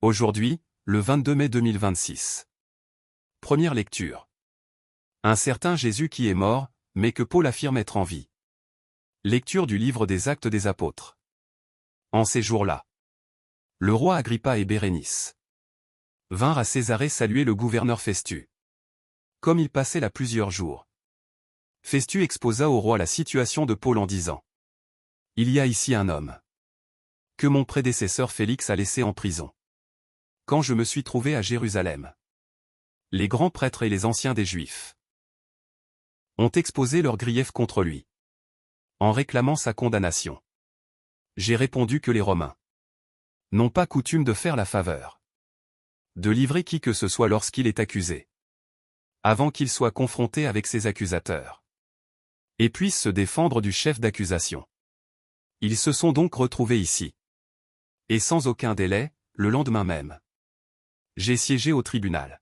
Aujourd'hui, le 22 mai 2026. Première lecture. Un certain Jésus qui est mort, mais que Paul affirme être en vie. Lecture du livre des Actes des Apôtres. En ces jours-là, le roi Agrippa et Bérénice vinrent à Césarée saluer le gouverneur Festus. Comme il passait là plusieurs jours, Festus exposa au roi la situation de Paul en disant : Il y a ici un homme que mon prédécesseur Félix a laissé en prison. Quand je me suis trouvé à Jérusalem, les grands prêtres et les anciens des Juifs ont exposé leurs griefs contre lui, en réclamant sa condamnation. J'ai répondu que les Romains n'ont pas coutume de faire la faveur de livrer qui que ce soit lorsqu'il est accusé, avant qu'il soit confronté avec ses accusateurs, et puisse se défendre du chef d'accusation. Ils se sont donc retrouvés ici. Et sans aucun délai, le lendemain même, j'ai siégé au tribunal.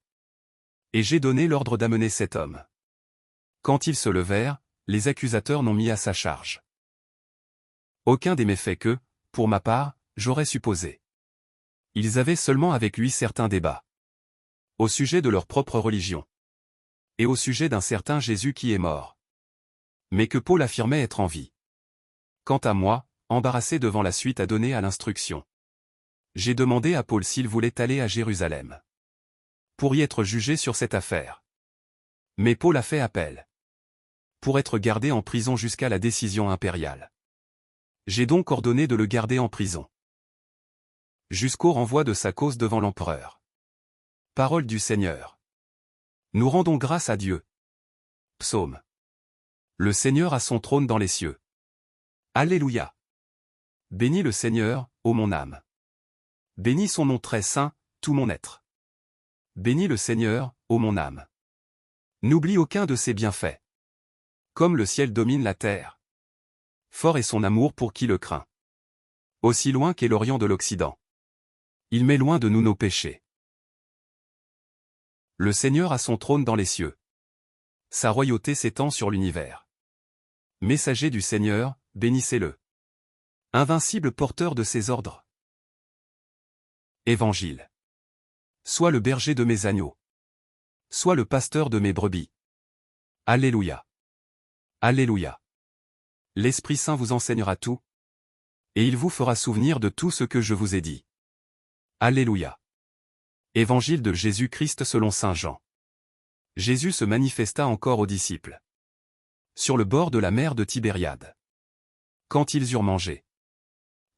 Et j'ai donné l'ordre d'amener cet homme. Quand ils se levèrent, les accusateurs n'ont mis à sa charge aucun des méfaits que, pour ma part, j'aurais supposé. Ils avaient seulement avec lui certains débats au sujet de leur propre religion et au sujet d'un certain Jésus qui est mort, mais que Paul affirmait être en vie. Quant à moi, embarrassé devant la suite à donner à l'instruction, j'ai demandé à Paul s'il voulait aller à Jérusalem pour y être jugé sur cette affaire. Mais Paul a fait appel pour être gardé en prison jusqu'à la décision impériale. J'ai donc ordonné de le garder en prison jusqu'au renvoi de sa cause devant l'empereur. Parole du Seigneur. Nous rendons grâce à Dieu. Psaume. Le Seigneur a son trône dans les cieux. Alléluia. Bénis le Seigneur, ô mon âme. Bénis son nom très saint, tout mon être. Bénis le Seigneur, ô mon âme. N'oublie aucun de ses bienfaits. Comme le ciel domine la terre, fort est son amour pour qui le craint. Aussi loin qu'est l'Orient de l'Occident, il met loin de nous nos péchés. Le Seigneur a son trône dans les cieux. Sa royauté s'étend sur l'univers. Messager du Seigneur, bénissez-le. Invincible porteur de ses ordres. Évangile. Sois le berger de mes agneaux. Sois le pasteur de mes brebis. Alléluia. Alléluia. L'Esprit Saint vous enseignera tout, et il vous fera souvenir de tout ce que je vous ai dit. Alléluia. Évangile de Jésus-Christ selon saint Jean. Jésus se manifesta encore aux disciples sur le bord de la mer de Tibériade. Quand ils eurent mangé,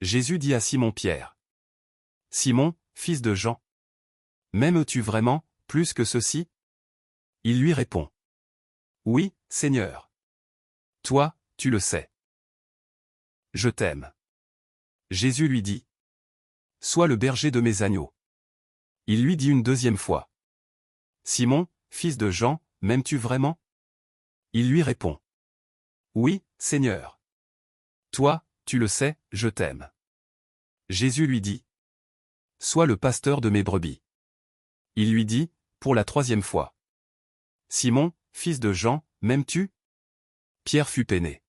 Jésus dit à Simon-Pierre : Simon, fils de Jean, m'aimes-tu vraiment, plus que ceci ? Il lui répond : Oui, Seigneur. Toi, tu le sais. Je t'aime. Jésus lui dit : Sois le berger de mes agneaux. Il lui dit une deuxième fois : Simon, fils de Jean, m'aimes-tu vraiment ? Il lui répond : Oui, Seigneur. Toi, tu le sais, je t'aime. Jésus lui dit : Sois le pasteur de mes brebis. Il lui dit, pour la troisième fois : Simon, fils de Jean, m'aimes-tu ? Pierre fut peiné.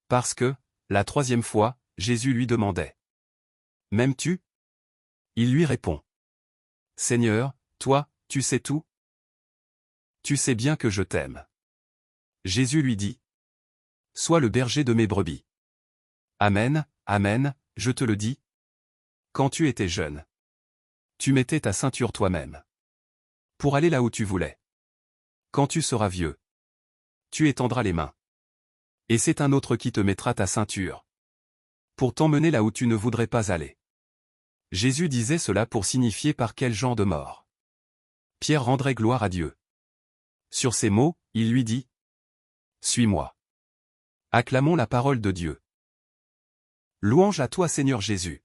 Parce que, la troisième fois, Jésus lui demandait : M'aimes-tu ? Il lui répond : Seigneur, toi, tu sais tout. Tu sais bien que je t'aime. Jésus lui dit : Sois le berger de mes brebis. Amen, amen, je te le dis. Quand tu étais jeune, tu mettais ta ceinture toi-même pour aller là où tu voulais. Quand tu seras vieux, tu étendras les mains, et c'est un autre qui te mettra ta ceinture pour t'emmener là où tu ne voudrais pas aller. Jésus disait cela pour signifier par quel genre de mort Pierre rendrait gloire à Dieu. Sur ces mots, il lui dit : Suis-moi. Acclamons la parole de Dieu. Louange à toi Seigneur Jésus.